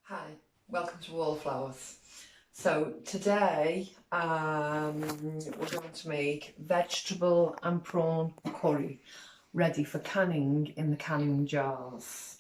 Hi, welcome to Wallflowers. So today we're going to make vegetable and prawn curry ready for canning in the canning jars.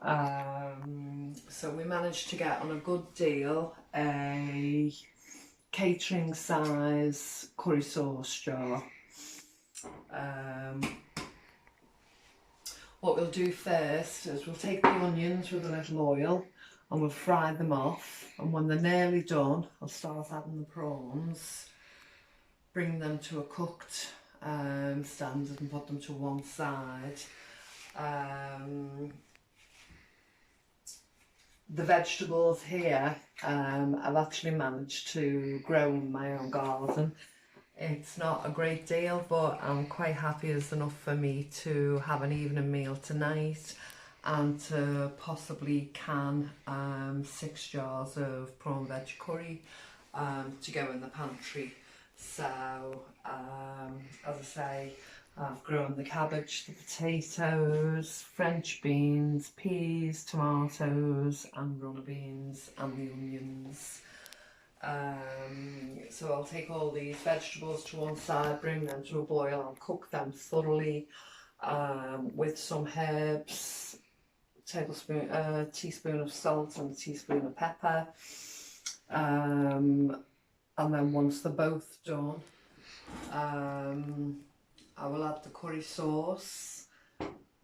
So we managed to get on a good deal a catering size curry sauce jar. What we'll do first is we'll take the onions with a little oil and we'll fry them off, and when they're nearly done I'll start adding the prawns, bring them to a cooked standard and put them to one side. The vegetables here I've actually managed to grow in my own garden. It's not a great deal, but I'm quite happy it's enough for me to have an evening meal tonight and to possibly can 6 jars of prawn veg curry to go in the pantry. So as I say, I've grown the cabbage, the potatoes, French beans, peas, tomatoes and runner beans and the onions. So I'll take all these vegetables to one side, bring them to a boil, I'll cook them thoroughly with some herbs, teaspoon of salt and a teaspoon of pepper, and then once they're both done, I will add the curry sauce.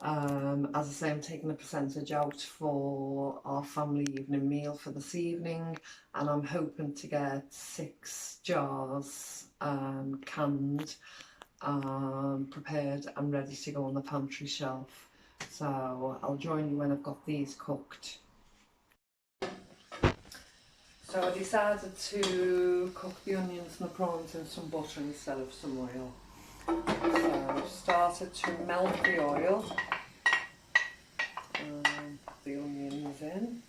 As I say, I'm taking a percentage out for our family evening meal for this evening, and I'm hoping to get 6 jars canned, prepared and ready to go on the pantry shelf. So I'll join you when I've got these cooked. So I decided to cook the onions and the prawns in some butter instead of some oil. So I've started to melt the oil and put the onions in.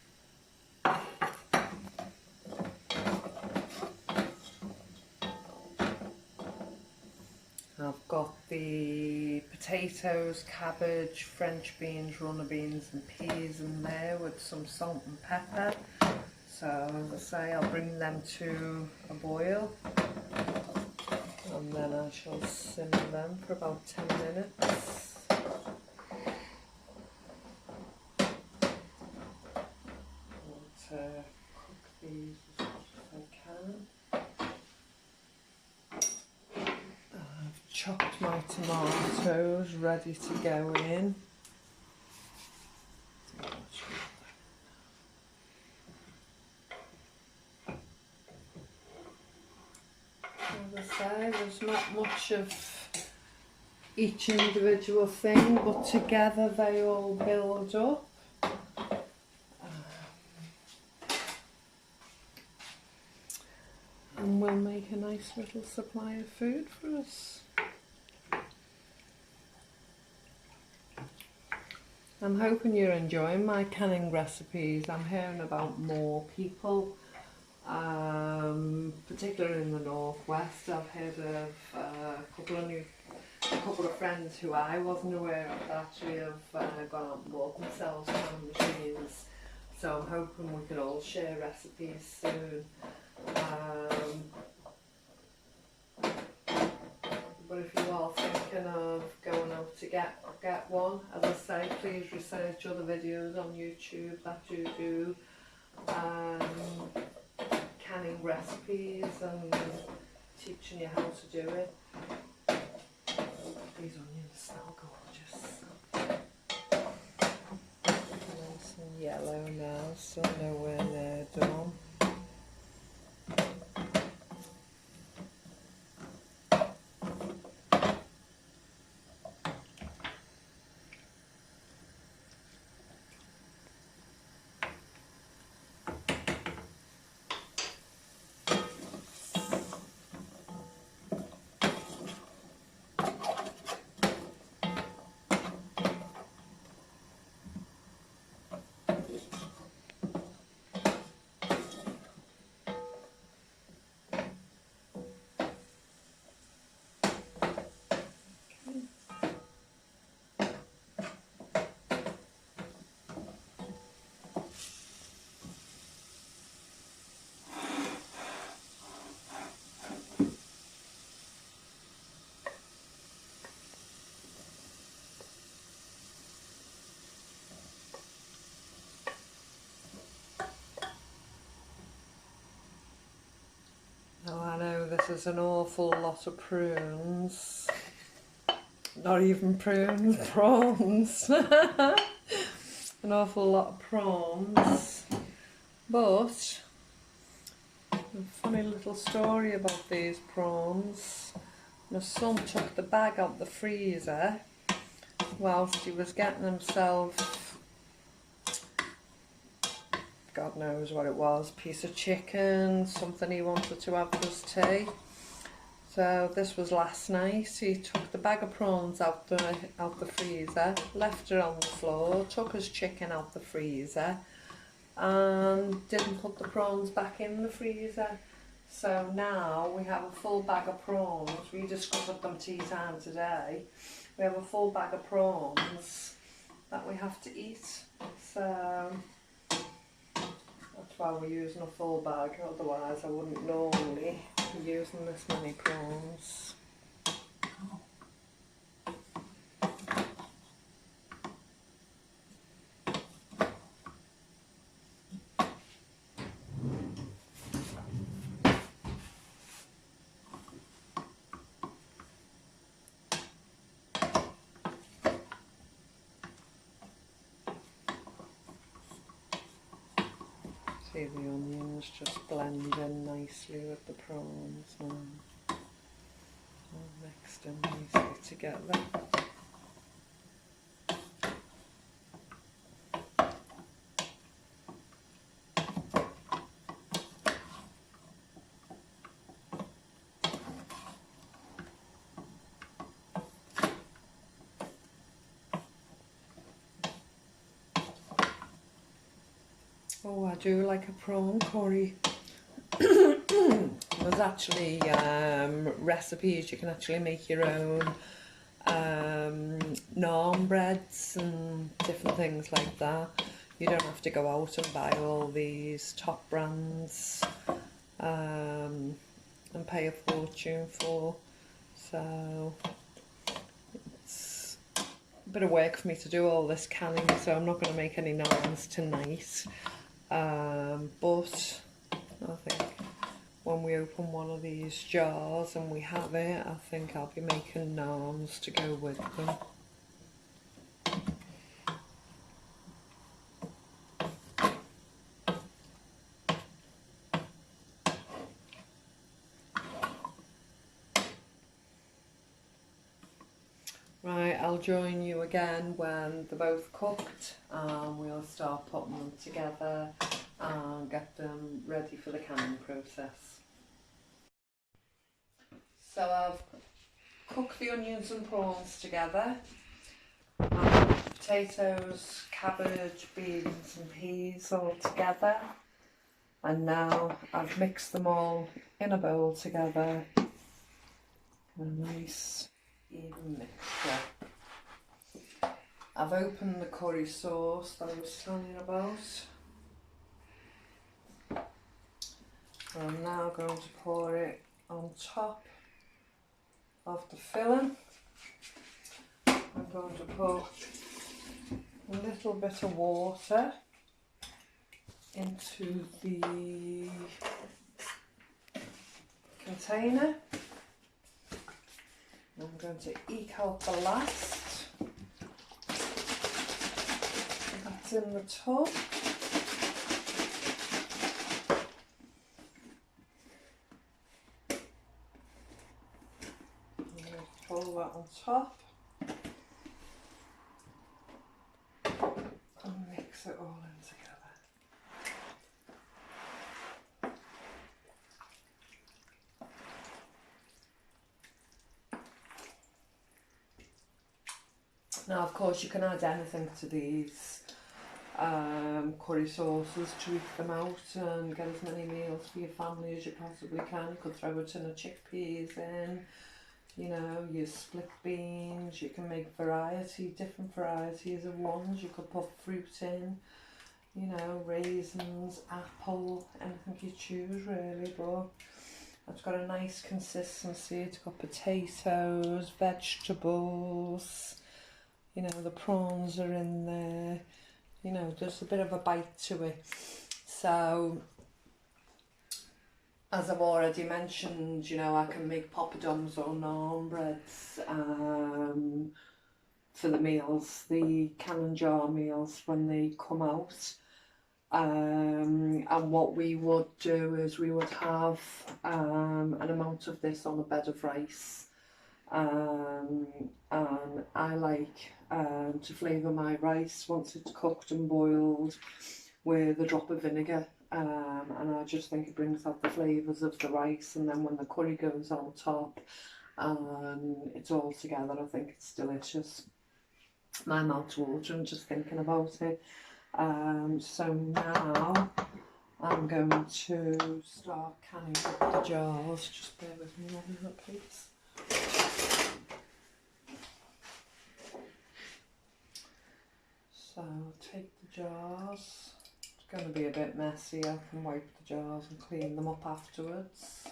I've got the potatoes, cabbage, French beans, runner beans and peas in there with some salt and pepper. So as I say, I'll bring them to a boil and then I shall simmer them for about 10 minutes. I want to cook these as much as I can. I've chopped my tomatoes ready to go in. As I say, there's not much of each individual thing, but together they all build up. And will make a nice little supply of food for us. I'm hoping you're enjoying my canning recipes. I'm hearing about more people, particularly in the northwest. I've heard of a couple of friends who I wasn't aware of that actually have gone out and bought themselves canning machines. So I'm hoping we can all share recipes soon. But if you are thinking of going out to get one, as I say, please research other videos on YouTube that you do canning recipes and teaching you how to do it. These onions smell gorgeous. Nice and yellow now, still nowhere near done. there's an awful lot of prunes. Not even prunes, prawns. An awful lot of prawns. But a funny little story about these prawns. My son took the bag out the freezer whilst he was getting himself, God knows what it was, piece of chicken, something he wanted to have for his tea. So this was last night. He took the bag of prawns out the freezer, left it on the floor, took his chicken out the freezer and didn't put the prawns back in the freezer. So now we have a full bag of prawns. We discovered them tea time today. We have a full bag of prawns that we have to eat. So that's why we're using a full bag, otherwise I wouldn't normally be using this many prawns. See the onions just blend in nicely with the prawns now. All mixed in nicely together. Oh, I do like a prawn curry. There's actually recipes, you can actually make your own naan breads and different things like that. You don't have to go out and buy all these top brands and pay a fortune for. So it's a bit of work for me to do all this canning, so I'm not going to make any naans tonight. But I think when we open one of these jars and we have it, I think I'll be making naans to go with them. Right, I'll join you again when they're both cooked and we'll start putting them together and get them ready for the canning process. So I've cooked the onions and prawns together. I've put potatoes, cabbage, beans and peas all together. And now I've mixed them all in a bowl together. A nice even mixture. I've opened the curry sauce that I was telling you about. I'm now going to pour it on top of the filling. I'm going to put a little bit of water into the container. I'm going to eke out the last that's in the tub. I'm going to pull that on top and mix it all in together. Now, of course, you can add anything to these curry sauces to eke them out and get as many meals for your family as you possibly can. You could throw a tin of chickpeas in, you know, your split beans. You can make different varieties of ones. You could put fruit in, you know, raisins, apple, anything you choose really, but it's got a nice consistency. It's got potatoes, vegetables. You know, the prawns are in there, you know, there's a bit of a bite to it. So As I've already mentioned, you know, I can make poppadoms or naan breads for the meals, the canning jar meals when they come out. And what we would do is we would have an amount of this on a bed of rice. And I like to flavour my rice once it's cooked and boiled with a drop of vinegar. And I just think it brings out the flavours of the rice, and then when the curry goes on top and it's all together, I think it's delicious. My mouth's watering just thinking about it. So now I'm going to start canning up the jars. Just bear with me 1 minute, please. So take the jars. It's going to be a bit messy. I can wipe the jars and clean them up afterwards.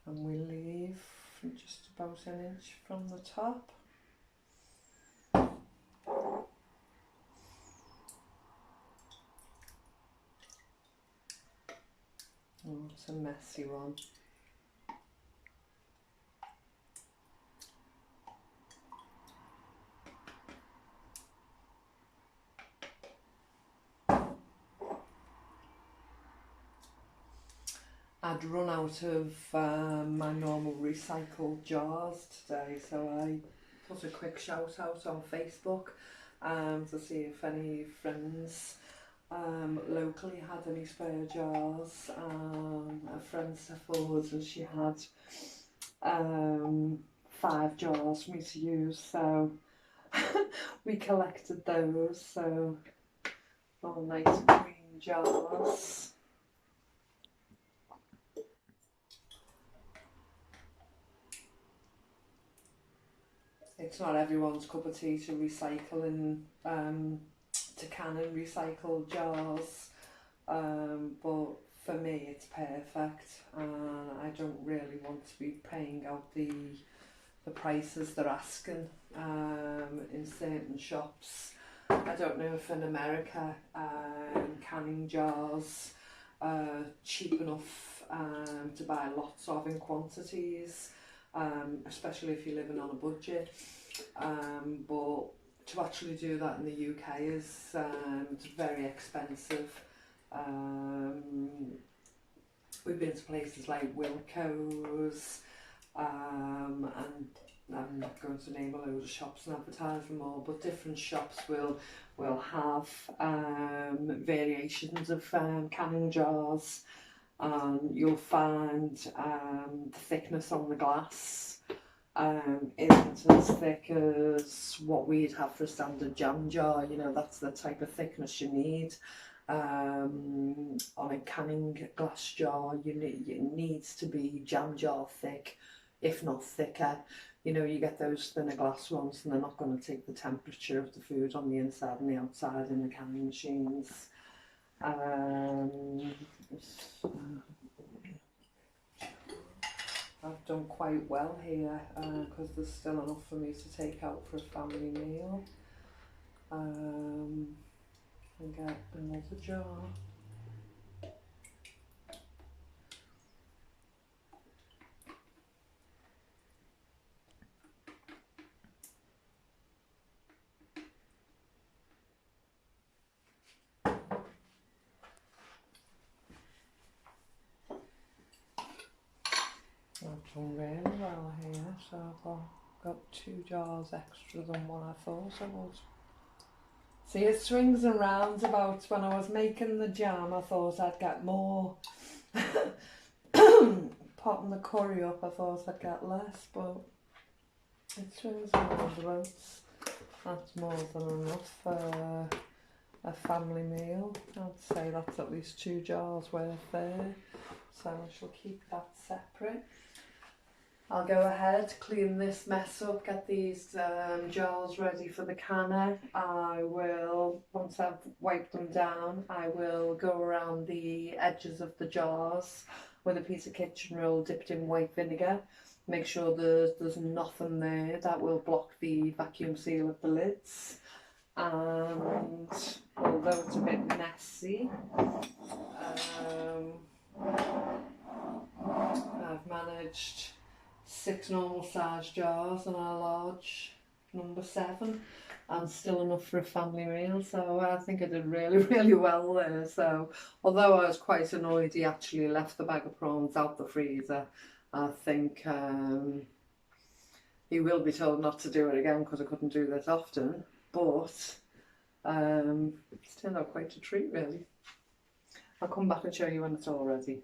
And we leave just about an inch from the top. Oh, it's a messy one. I'd run out of my normal recycled jars today, so I put a quick shout out on Facebook to see if any friends locally had any spare jars. A friend stepped forward and she had 5 jars for me to use, so we collected those, so all nice green jars. It's not everyone's cup of tea to recycle and to can in recycled jars, but for me it's perfect, and I don't really want to be paying out the prices they're asking in certain shops. I don't know if in America canning jars are cheap enough to buy lots of in quantities. Especially if you're living on a budget, but to actually do that in the UK is it's very expensive. We've been to places like Wilco's, and I'm not going to name a load of shops and advertise them all, but different shops will have variations of canning jars. You'll find the thickness on the glass isn't as thick as what we'd have for a standard jam jar. You know, that's the type of thickness you need. On a canning glass jar, it needs to be jam jar thick, if not thicker. You know, you get those thinner glass ones and they're not going to take the temperature of the food on the inside and the outside in the canning machines. I've done quite well here because there's still enough for me to take out for a family meal. And get another jar. I've done really well here, so I've got 2 jars extra than what I thought I would. See, it swings and roundabouts. When I was making the jam, I thought I'd get more. Potting the curry up, I thought I'd get less, but it swings and roundabouts. That's more than enough for a family meal. I'd say that's at least 2 jars worth there, so I shall keep that separate. I'll go ahead, clean this mess up, get these jars ready for the canner. I will, once I've wiped them down, I will go around the edges of the jars with a piece of kitchen roll dipped in white vinegar. Make sure there's nothing there that will block the vacuum seal of the lids. and although it's a bit messy, I've managed 6 normal size jars and a large number 7, and still enough for a family meal, so I think I did really really well there. So although I was quite annoyed he actually left the bag of prawns out the freezer, I think he will be told not to do it again because I couldn't do this often, but it's turned out quite a treat really. I'll come back and show you when it's all ready.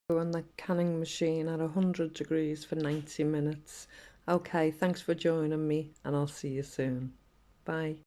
On the canning machine at 100 degrees for 90 minutes. Okay, thanks for joining me and I'll see you soon. Bye.